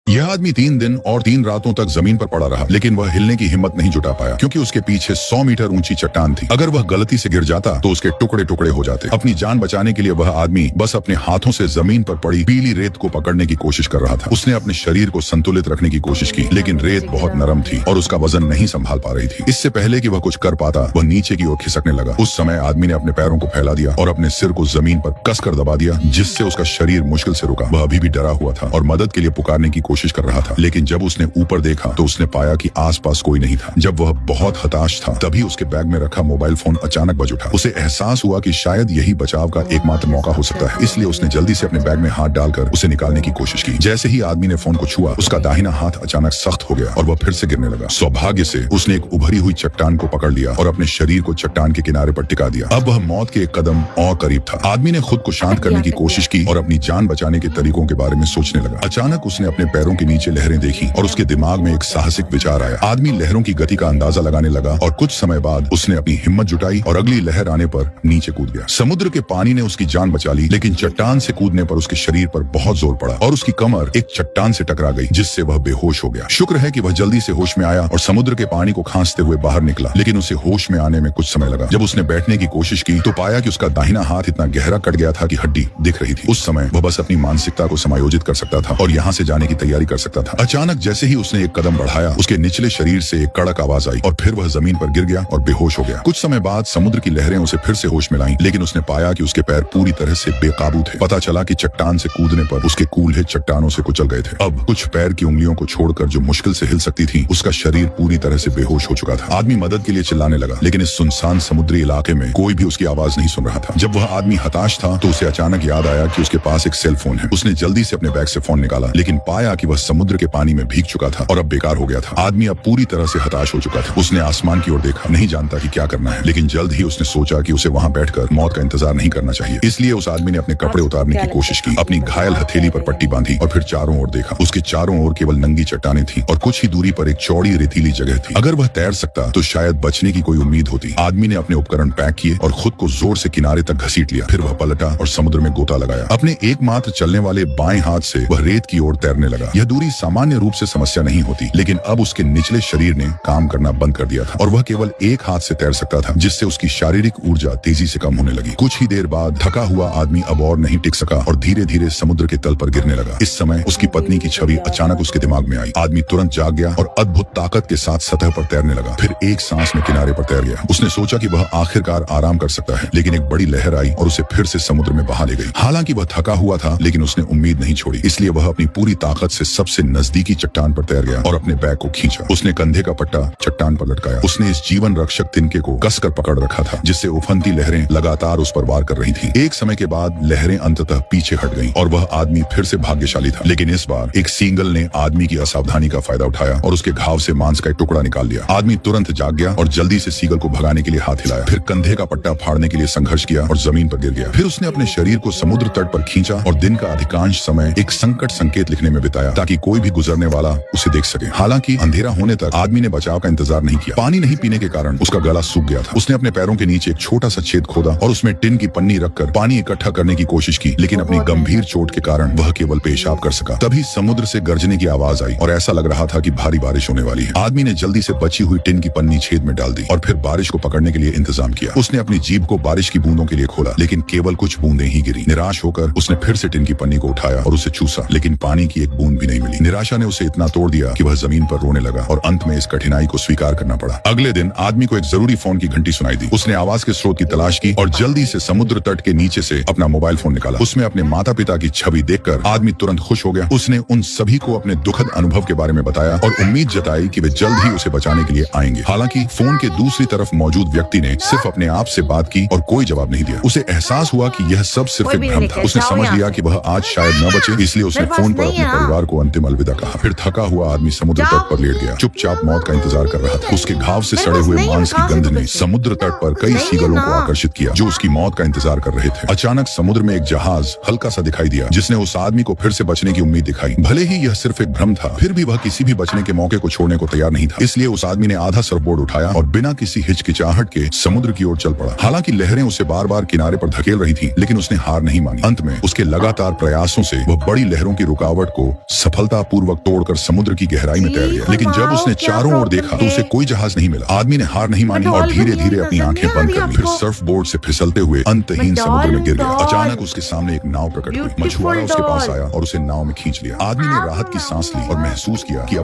यह आदमी 3 दिन और 3 रातों तक जमीन पर पड़ा रहा, लेकिन वह हिलने की हिम्मत नहीं जुटा पाया क्योंकि उसके पीछे 100 मीटर ऊंची चट्टान थी। अगर वह गलती से गिर जाता तो उसके टुकड़े टुकड़े हो जाते। अपनी जान बचाने के लिए वह आदमी बस अपने हाथों से जमीन पर पड़ी पीली रेत को पकड़ने की कोशिश कर रहा था। उसने अपने शरीर को संतुलित रखने की कोशिश की, लेकिन रेत बहुत नरम थी और उसका वजन नहीं संभाल पा रही थी। इससे पहले कि वह कुछ कर पाता, वह नीचे की ओर खिसकने लगा। उस समय आदमी ने अपने पैरों को फैला दिया और अपने सिर को जमीन पर कसकर दबा दिया, जिससे उसका शरीर मुश्किल से रुका। वह अभी भी डरा हुआ था और मदद के लिए पुकारने की कोशिश कर रहा था, लेकिन जब उसने ऊपर देखा तो उसने पाया कि आसपास कोई नहीं था। जब वह बहुत हताश था, तभी उसके बैग में रखा मोबाइल फोन अचानक बज उठा। उसे एहसास हुआ कि शायद यही बचाव का एकमात्र मौका हो सकता है, इसलिए उसने जल्दी से अपने बैग में हाथ डालकर उसे निकालने की कोशिश की। जैसे ही आदमी ने फोन को छुआ, उसका दाहिना हाथ अचानक सख्त हो गया और वह फिर से गिरने लगा। सौभाग्य से उसने एक उभरी हुई चट्टान को पकड़ लिया और अपने शरीर को चट्टान के किनारे पर टिका दिया। अब वह मौत के एक कदम और करीब था। आदमी ने खुद को शांत करने की कोशिश की और अपनी जान बचाने के तरीकों के बारे में सोचने लगा। अचानक उसने अपने पैरों के नीचे लहरें देखी और उसके दिमाग में एक साहसिक विचार आया। आदमी लहरों की गति का अंदाजा लगाने लगा और कुछ समय बाद उसने अपनी हिम्मत जुटाई और अगली लहर आने पर नीचे कूद गया। समुद्र के पानी ने उसकी जान बचा ली, लेकिन चट्टान से कूदने पर उसके शरीर पर बहुत जोर पड़ा और उसकी कमर एक चट्टान से टकरा गई, जिससे वह बेहोश हो गया। शुक्र है कि वह जल्दी से होश में आया और समुद्र के पानी को खांसते हुए बाहर निकला, लेकिन उसे होश में आने में कुछ समय लगा। जब उसने बैठने की कोशिश की तो पाया कि उसका दाहिना हाथ इतना गहरा कट गया था कि हड्डी दिख रही थी। उस समय वह बस अपनी मानसिकता को समायोजित कर सकता था और यहाँ से जाने की तैयारी कर सकता था। अचानक जैसे ही उसने एक कदम बढ़ाया, उसके निचले शरीर से एक कड़क आवाज आई और फिर वह जमीन पर गिर गया और बेहोश हो गया। कुछ समय बाद समुद्र की लहरें उसे फिर से होश में लाईं, लेकिन उसने पाया कि उसके पैर पूरी तरह से बेकाबू थे। पता चला कि चट्टान से कूदने पर उसके कूल्हे चट्टानों से कुचल गए थे। अब कुछ पैर की उंगलियों को छोड़कर जो मुश्किल से हिल सकती थी, उसका शरीर पूरी तरह से बेहोश हो चुका था। आदमी मदद के लिए चिल्लाने लगा, लेकिन इस सुनसान समुद्री इलाके में कोई भी उसकी आवाज नहीं सुन रहा था। जब वह आदमी हताश था तो उसे अचानक याद आया कि उसके पास एक सेल फोन है। उसने जल्दी से अपने बैग से फोन निकाला, लेकिन पाया कि वह समुद्र के पानी में भीग चुका था और अब बेकार हो गया था। आदमी अब पूरी तरह से हताश हो चुका था। उसने आसमान की ओर देखा, नहीं जानता कि क्या करना है, लेकिन जल्द ही उसने सोचा कि उसे वहां बैठकर मौत का इंतजार नहीं करना चाहिए। इसलिए उस आदमी ने अपने कपड़े उतारने की कोशिश की, अपनी घायल हथेली पर पट्टी बांधी और फिर चारों ओर देखा। उसके चारों ओर केवल नंगी चट्टानें थी और कुछ ही दूरी पर एक चौड़ी रेतीली जगह थी। अगर वह तैर सकता तो शायद बचने की कोई उम्मीद होती। आदमी ने अपने उपकरण पैक किए और खुद को जोर से किनारे तक घसीट लिया। फिर वह पलटा और समुद्र में गोता लगाया। अपने एकमात्र चलने वाले बाएं हाथ से वह रेत की ओर तैरने लगा। यह दूरी सामान्य रूप से समस्या नहीं होती, लेकिन अब उसके निचले शरीर ने काम करना बंद कर दिया था और वह केवल एक हाथ से तैर सकता था, जिससे उसकी शारीरिक ऊर्जा तेजी से कम होने लगी। कुछ ही देर बाद थका हुआ आदमी अब और नहीं टिक सका और धीरे धीरे समुद्र के तल पर गिरने लगा। इस समय उसकी पत्नी की छवि अचानक उसके दिमाग में आई। आदमी तुरंत जाग गया और अद्भुत ताकत के साथ सतह पर तैरने लगा। फिर एक सांस में किनारे पर तैर गया। उसने सोचा कि वह आखिरकार आराम कर सकता है, लेकिन एक बड़ी लहर आई और उसे फिर से समुद्र में बहा ले गई। हालांकि वह थका हुआ था, लेकिन उसने उम्मीद नहीं छोड़ी, इसलिए वह अपनी पूरी ताकत से सबसे नजदीकी चट्टान पर तैर गया और अपने बैग को खींचा। उसने कंधे का पट्टा चट्टान पर लटकाया। उसने इस जीवन रक्षक तिनके को कसकर पकड़ रखा था, जिससे उफनती लहरें लगातार उस पर वार कर रही थीं। एक समय के बाद लहरें अंततः पीछे हट गईं और वह आदमी फिर से भाग्यशाली था। लेकिन इस बार एक सींगल ने आदमी की असावधानी का फायदा उठाया और उसके घाव से मांस का एक टुकड़ा निकाल लिया। आदमी तुरंत जाग गया और जल्दी से सीगल को भगाने के लिए हाथ हिलाया। फिर कंधे का पट्टा फाड़ने के लिए संघर्ष किया और जमीन पर गिर गया। फिर उसने अपने शरीर को समुद्र तट पर खींचा और दिन का अधिकांश समय एक संकट संकेत लिखने में बिताया, ताकि कोई भी गुजरने वाला उसे देख सके। हालांकि अंधेरा होने तक आदमी ने बचाव का इंतजार नहीं किया। पानी नहीं पीने के कारण उसका गला सूख गया था। उसने अपने पैरों के नीचे एक छोटा सा छेद खोदा और उसमें टिन की पन्नी रखकर पानी इकट्ठा करने की कोशिश की, लेकिन अपनी गंभीर चोट के कारण वह केवल पेशाब कर सका। तभी समुद्र से गरजने की आवाज आई और ऐसा लग रहा था कि भारी बारिश होने वाली है। आदमी ने जल्दी से बची हुई टिन की पन्नी छेद में डाल दी और फिर बारिश को पकड़ने के लिए इंतजाम किया। उसने अपनी जीभ को बारिश की बूंदों के लिए खोला, लेकिन केवल कुछ बूंदें ही गिरी। निराश होकर उसने फिर से टिन की पन्नी को उठाया और उसे चूसा, लेकिन पानी की एक बूंद भी नहीं मिली। निराशा ने उसे इतना तोड़ दिया कि वह जमीन पर रोने लगा और अंत में इस कठिनाई को स्वीकार करना पड़ा। अगले दिन आदमी को एक जरूरी फोन की घंटी सुनाई दी। उसने आवाज के स्रोत की तलाश की और जल्दी से समुद्र तट के नीचे से अपना मोबाइल फोन निकाला। उसमें अपने माता पिता की छवि देखकर आदमी तुरंत खुश हो गया। उसने उन सभी को अपने दुखद अनुभव के बारे में बताया और उम्मीद जताई कि वे जल्द ही उसे बचाने के लिए आएंगे। हालांकि फोन के दूसरी तरफ मौजूद व्यक्ति ने सिर्फ अपने आप से बात की और कोई जवाब नहीं दिया। उसे एहसास हुआ कि यह सब सिर्फ एक भ्रम था। उसने समझ लिया कि वह आज शायद न बचे, इसलिए उसने फोन पर अपने परिवार को अंतिम अलविदा कहा। फिर थका हुआ आदमी समुद्र तट पर लेट गया, चुपचाप मौत का इंतजार कर रहा था। उसके घाव से सड़े हुए मांस की गंध ने समुद्र तट पर कई सीगलों को आकर्षित किया, जो उसकी मौत का इंतजार कर रहे थे। अचानक समुद्र में एक जहाज हल्का सा दिखाई दिया, जिसने उस आदमी को फिर से बचने की उम्मीद दिखाई। भले ही यह सिर्फ एक भ्रम था, फिर भी वह किसी भी बचने के मौके को छोड़ने को तैयार नहीं था। इसलिए उस आदमी ने आधा सरफबोर्ड उठाया और बिना किसी हिचकिचाहट के समुद्र की ओर चल पड़ा। हालांकि लहरें उसे बार बार किनारे पर धकेल रही थीं, लेकिन उसने हार नहीं मानी। अंत में उसके लगातार प्रयासों से वह बड़ी लहरों की रुकावट को सफलता पूर्वक तोड़कर समुद्र की गहराई में तैर गया। लेकिन जब उसने चारों ओर देखा तो उसे कोई जहाज नहीं मिला। आदमी ने हार नहीं मानी और धीरे धीरे अपनी आंखें बंद कर ली। फिर सर्फ बोर्ड से फिसलते हुए अंतहीन समुद्र में गिर गया। अचानक उसके सामने एक नाव प्रकट हुई। मछुआरा उसके पास आया और उसे नाव में खींच लिया। आदमी ने राहत की सांस ली और महसूस किया कि